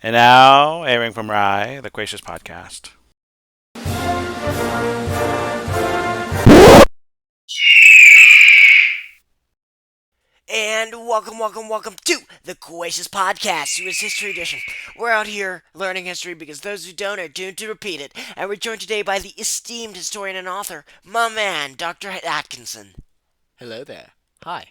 And now, airing from Rye, the Quatious podcast. And welcome to the Quatious Podcast, U.S. History Edition. We're out here learning history because those who don't are doomed to repeat it. And we're joined today by the esteemed historian and author, my man, Dr. Atkinson. Hello there. Hi.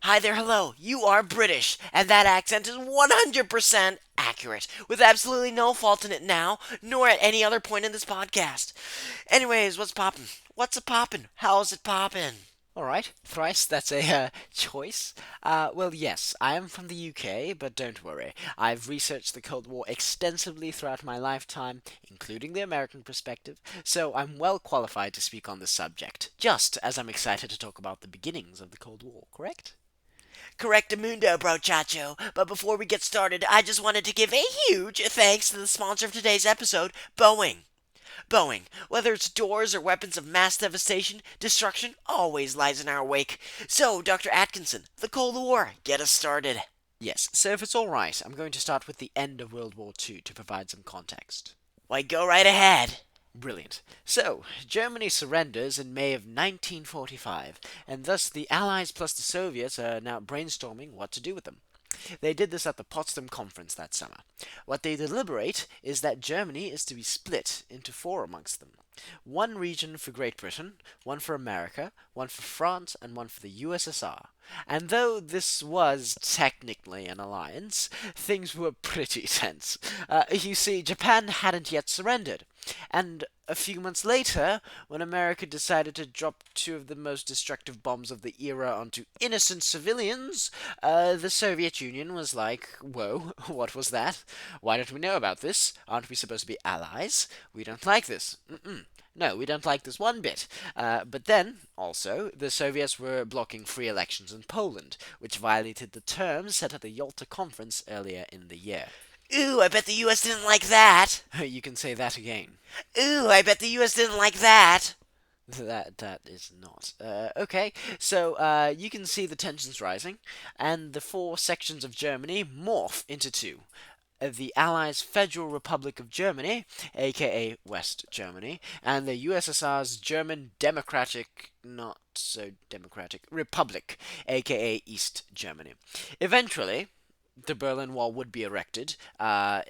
Hi there, hello. You are British, and that accent is 100% accurate, with absolutely no fault in it now, nor at any other point in this podcast. Anyways, what's poppin'? What's a poppin'? How's it poppin'? All right. Thrice, that's a choice. Well, yes, I am from the UK, but don't worry. I've researched the Cold War extensively throughout my lifetime, including the American perspective, so I'm well qualified to speak on this subject, just as I'm excited to talk about the beginnings of the Cold War, correct? Correctamundo, brochacho. But before we get started, I just wanted to give a huge thanks to the sponsor of today's episode, Boeing. Boeing, whether it's doors or weapons of mass devastation, destruction always lies in our wake. So, Dr. Atkinson, the Cold War, get us started. Yes, so if it's all right, I'm going to start with the end of World War II to provide some context. Why, go right ahead. Brilliant. So, Germany surrenders in May of 1945, and thus the Allies plus the Soviets are now brainstorming what to do with them. They did this at the Potsdam Conference that summer. What they deliberate is that Germany is to be split into four amongst them. One region for Great Britain, one for America, one for France, and one for the USSR. And though this was technically an alliance, things were pretty tense. You see, Japan hadn't yet surrendered. And a few months later, when America decided to drop two of the most destructive bombs of the era onto innocent civilians, the Soviet Union was like, whoa, what was that? Why don't we know about this? Aren't we supposed to be allies? We don't like this. Mm-mm. No, we don't like this one bit. But then, also, the Soviets were blocking free elections in Poland, which violated the terms set at the Yalta Conference earlier in the year. Ooh, I bet the US didn't like that. You can say that again. Ooh, I bet the US didn't like that. That is not. Okay, so you can see the tensions rising, and the four sections of Germany morph into two. The Allies' Federal Republic of Germany, aka West Germany, and the USSR's German Democratic, not so democratic, Republic, aka East Germany. Eventually, the Berlin Wall would be erected,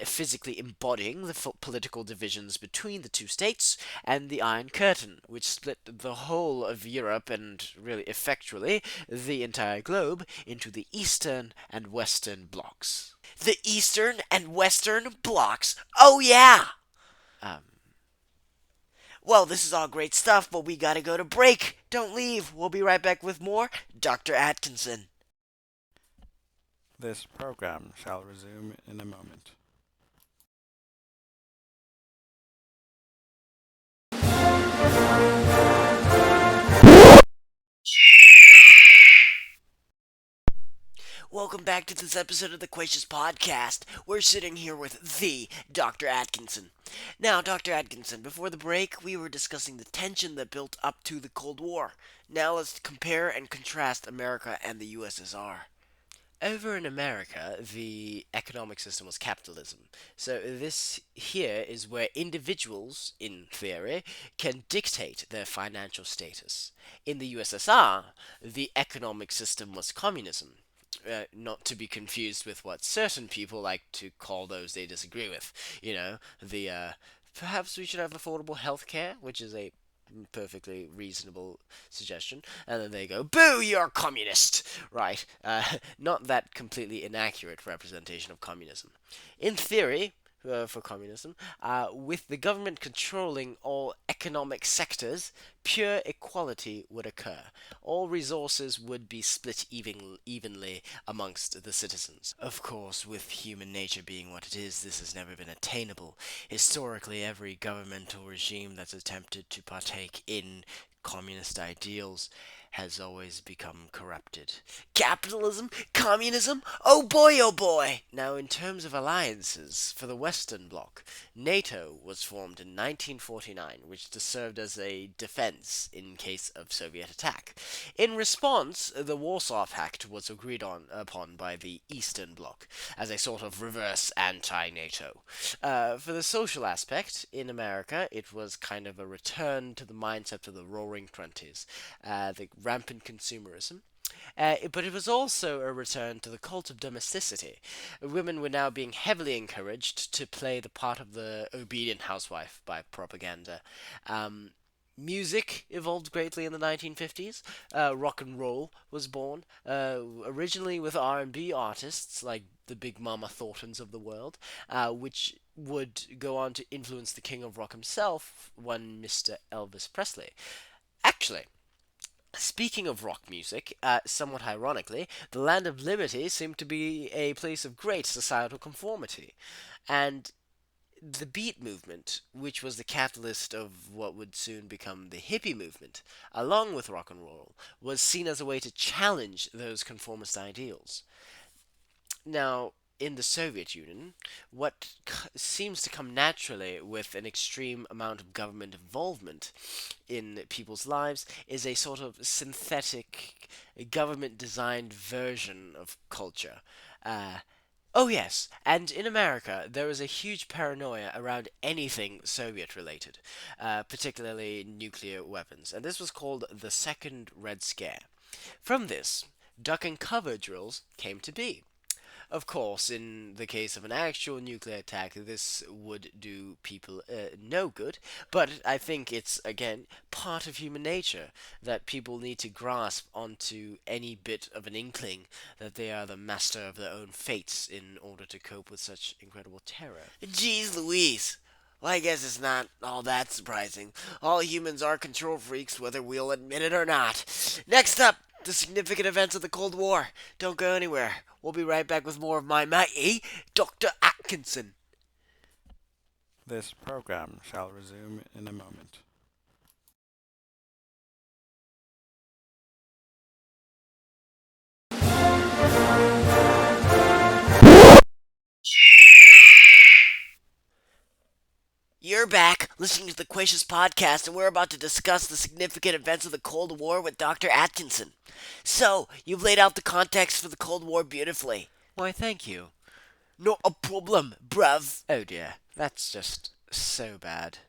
physically embodying the political divisions between the two states, and the Iron Curtain, which split the whole of Europe and really effectually the entire globe into the Eastern and Western blocks. The Eastern and Western blocks. Oh, yeah! Um, Well, this is all great stuff, but we gotta go to break. Don't leave. We'll be right back with more Dr. Atkinson. This program shall resume in a moment. Welcome back to this episode of the Quatious Podcast. We're sitting here with the Dr. Atkinson. Now, Dr. Atkinson, before the break, we were discussing the tension that built up to the Cold War. Now let's compare and contrast America and the USSR. Over in America, the economic system was capitalism. So this here is where individuals, in theory, can dictate their financial status. In the USSR, the economic system was communism. Not to be confused with what certain people like to call those they disagree with. You know, the perhaps we should have affordable health care, which is a perfectly reasonable suggestion, and then they go, "Boo! You're a communist!" Right? Not that completely inaccurate representation of communism. In theory, for communism, with the government controlling all economic sectors, pure equality would occur. All resources would be split evenly amongst the citizens. Of course, with human nature being what it is, this has never been attainable. Historically, every governmental regime that's attempted to partake in communist ideals has always become corrupted. Capitalism? Communism? Oh boy, oh boy! Now, in terms of alliances, for the Western Bloc, NATO was formed in 1949, which served as a defense in case of Soviet attack. In response, the Warsaw Pact was agreed upon by the Eastern Bloc as a sort of reverse anti-NATO. For the social aspect, in America, it was kind of a return to the mindset of the Roaring Twenties, the rampant consumerism. But it was also a return to the cult of domesticity. Women were now being heavily encouraged to play the part of the obedient housewife by propaganda. Um, Music evolved greatly in the 1950s. Rock and roll was born, originally with R&B artists like the Big Mama Thorntons of the world, which would go on to influence the king of rock himself, one Mr. Elvis Presley. Actually, speaking of rock music, somewhat ironically, the Land of Liberty seemed to be a place of great societal conformity. And the Beat movement, which was the catalyst of what would soon become the hippie movement, along with rock and roll, was seen as a way to challenge those conformist ideals. Now, in the Soviet Union, what seems to come naturally with an extreme amount of government involvement in people's lives is a sort of synthetic, government designed version of culture. Uh, Oh, yes, and in America, there was a huge paranoia around anything Soviet related, particularly nuclear weapons, and this was called the Second Red Scare. From this, duck and cover drills came to be. Of course, in the case of an actual nuclear attack, this would do people no good, but I think it's, again, part of human nature that people need to grasp onto any bit of an inkling that they are the master of their own fates in order to cope with such incredible terror. Jeez Louise. Well, I guess it's not all that surprising. All humans are control freaks, whether we'll admit it or not. Next up, the significant events of the Cold War. Don't go anywhere. We'll be right back with more of my mighty Dr. Atkinson. This program shall resume in a moment. You're back, listening to the Quatious podcast, and we're about to discuss the significant events of the Cold War with Dr. Atkinson. So, you've laid out the context for the Cold War beautifully. Why, thank you. Not a problem, bruv. Oh dear, that's just so bad.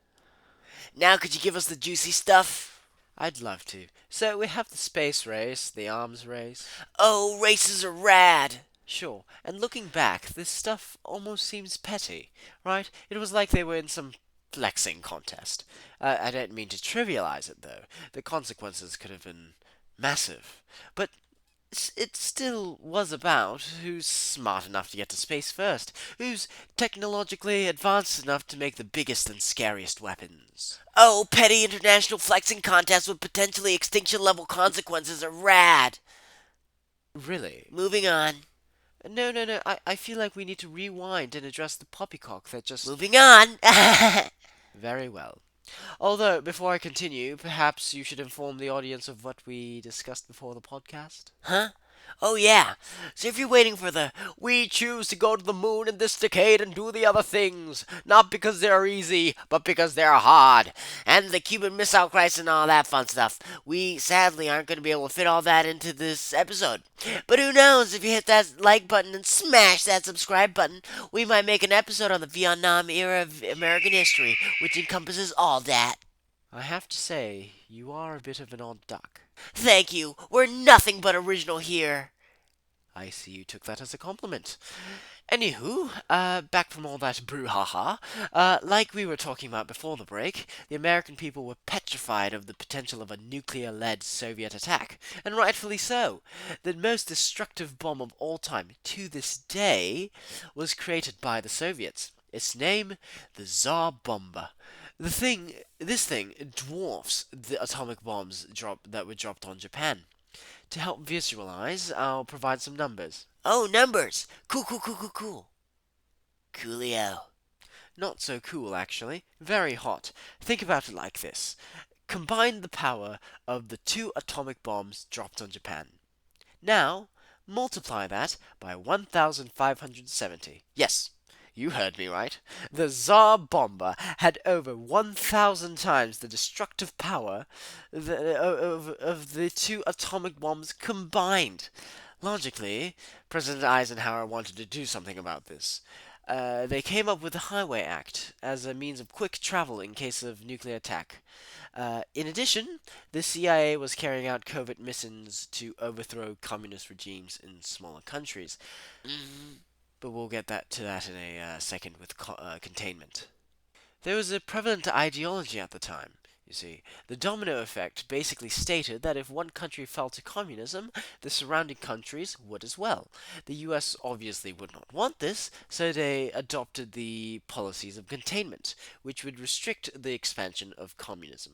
Now, could you give us the juicy stuff? I'd love to. So we have the space race, the arms race. Oh, races are rad. Sure, and looking back, this stuff almost seems petty, right? It was like they were in some flexing contest. I don't mean to trivialize it, though. The consequences could have been massive. But it still was about who's smart enough to get to space first, who's technologically advanced enough to make the biggest and scariest weapons. Oh, petty international flexing contests with potentially extinction level consequences are rad. Really? Moving on. No, no, no. I feel like we need to rewind and address the poppycock that just. Moving on. Very well. Although, before I continue, perhaps you should inform the audience of what we discussed before the podcast. Huh? Oh, yeah. So if you're waiting for the "we choose to go to the moon in this decade and do the other things, not because they're easy, but because they're hard," and the Cuban Missile Crisis and all that fun stuff, we sadly aren't going to be able to fit all that into this episode. But who knows, if you hit that like button and smash that subscribe button, we might make an episode on the Vietnam era of American history, which encompasses all that. I have to say, you are a bit of an odd duck. Thank you. We're nothing but original here. I see you took that as a compliment. Anywho, back from all that brouhaha, like we were talking about before the break, the American people were petrified of the potential of a nuclear-led Soviet attack, and rightfully so. The most destructive bomb of all time, to this day, was created by the Soviets. Its name, the Tsar Bomba. This thing dwarfs the atomic bombs that were dropped on Japan. To help visualize, I'll provide some numbers. Oh, numbers. Cool, cool, cool, cool, cool. Coolio. Not so cool, actually. Very hot. Think about it like this. combined the power of the two atomic bombs dropped on Japan. Now, multiply that by 1,570. Yes, you heard me right. The Tsar bomber had over 1,000 times the destructive power of the two atomic bombs combined. Logically, President Eisenhower wanted to do something about this. They came up with the Highway Act as a means of quick travel in case of nuclear attack. In addition, the CIA was carrying out covert missions to overthrow communist regimes in smaller countries. But we'll get to that in a second with containment. There was a prevalent ideology at the time. You see, the domino effect basically stated that if one country fell to communism, the surrounding countries would as well. The US obviously would not want this, so they adopted the policies of containment, which would restrict the expansion of communism.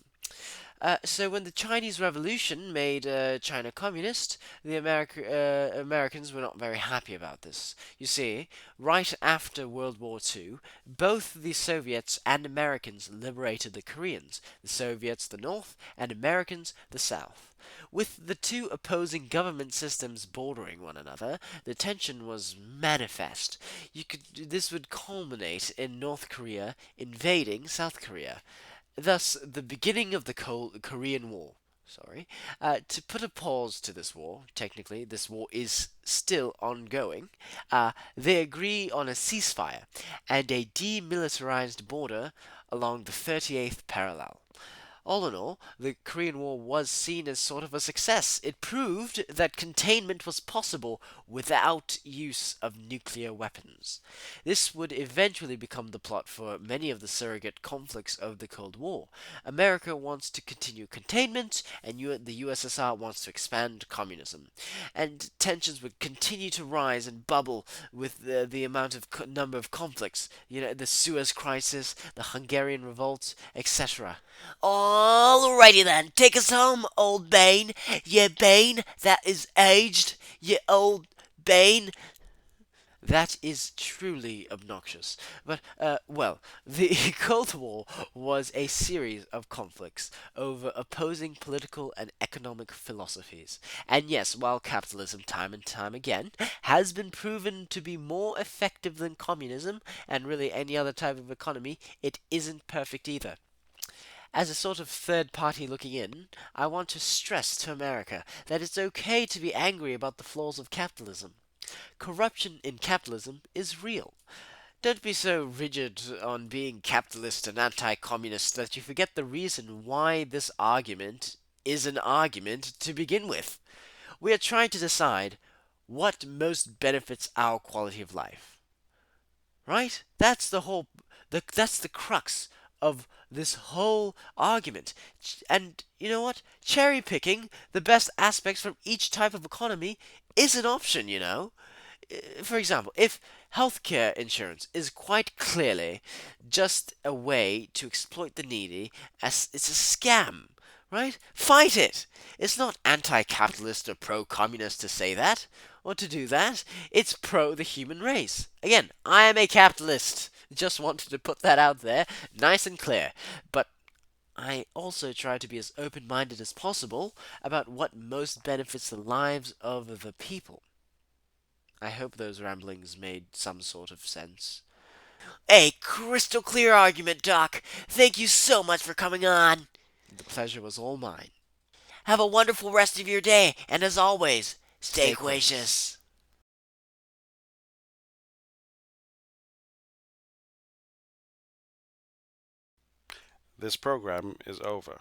So when the Chinese Revolution made China communist, the Americans were not very happy about this. You see, right after World War II, both the Soviets and Americans liberated the Koreans, the Soviets the North, and Americans the South. With the two opposing government systems bordering one another, the tension was manifest. This would culminate in North Korea invading South Korea. Thus, the beginning of the Korean War. Sorry. To put a pause to this war, technically, this war is still ongoing. They agree on a ceasefire and a demilitarized border along the 38th parallel. All in all, the Korean War was seen as sort of a success. It proved that containment was possible without use of nuclear weapons. This would eventually become the plot for many of the surrogate conflicts of the Cold War. America wants to continue containment, and the USSR wants to expand communism. And tensions would continue to rise and bubble with the amount of number of conflicts. You know, the Suez Crisis, the Hungarian Revolt, etc. Alrighty then, take us home, old Bane. Ye Bane that is aged. Ye old Bane. That is truly obnoxious. But, well, the Cold War was a series of conflicts over opposing political and economic philosophies. And yes, while capitalism, time and time again, has been proven to be more effective than communism and really any other type of economy, it isn't perfect either. As a sort of third party looking in, I want to stress to America that it's okay to be angry about the flaws of capitalism. Corruption in capitalism is real. Don't be so rigid on being capitalist and anti communist that you forget the reason why this argument is an argument to begin with. We are trying to decide what most benefits our quality of life. Right? That's the crux of this whole argument. And you know what? Cherry picking the best aspects from each type of economy is an option, you know. For example, if healthcare insurance is quite clearly just a way to exploit the needy, as it's a scam, right? Fight it. It's not anti-capitalist or pro-communist to say that or to do that. It's pro the human race. Again, I am a capitalist. Just wanted to put that out there, nice and clear. But I also try to be as open-minded as possible about what most benefits the lives of the people. I hope those ramblings made some sort of sense. A crystal clear argument, Doc. Thank you so much for coming on. The pleasure was all mine. Have a wonderful rest of your day, and as always, stay Stay quacious. This program is over.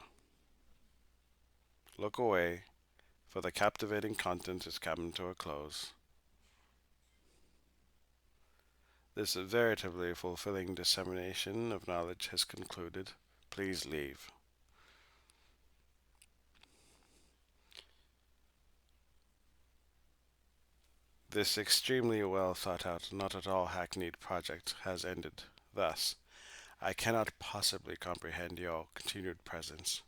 Look away, for the captivating content is coming to a close. This veritably fulfilling dissemination of knowledge has concluded. Please leave. This extremely well thought out, not at all hackneyed project has ended. Thus, I cannot possibly comprehend your continued presence.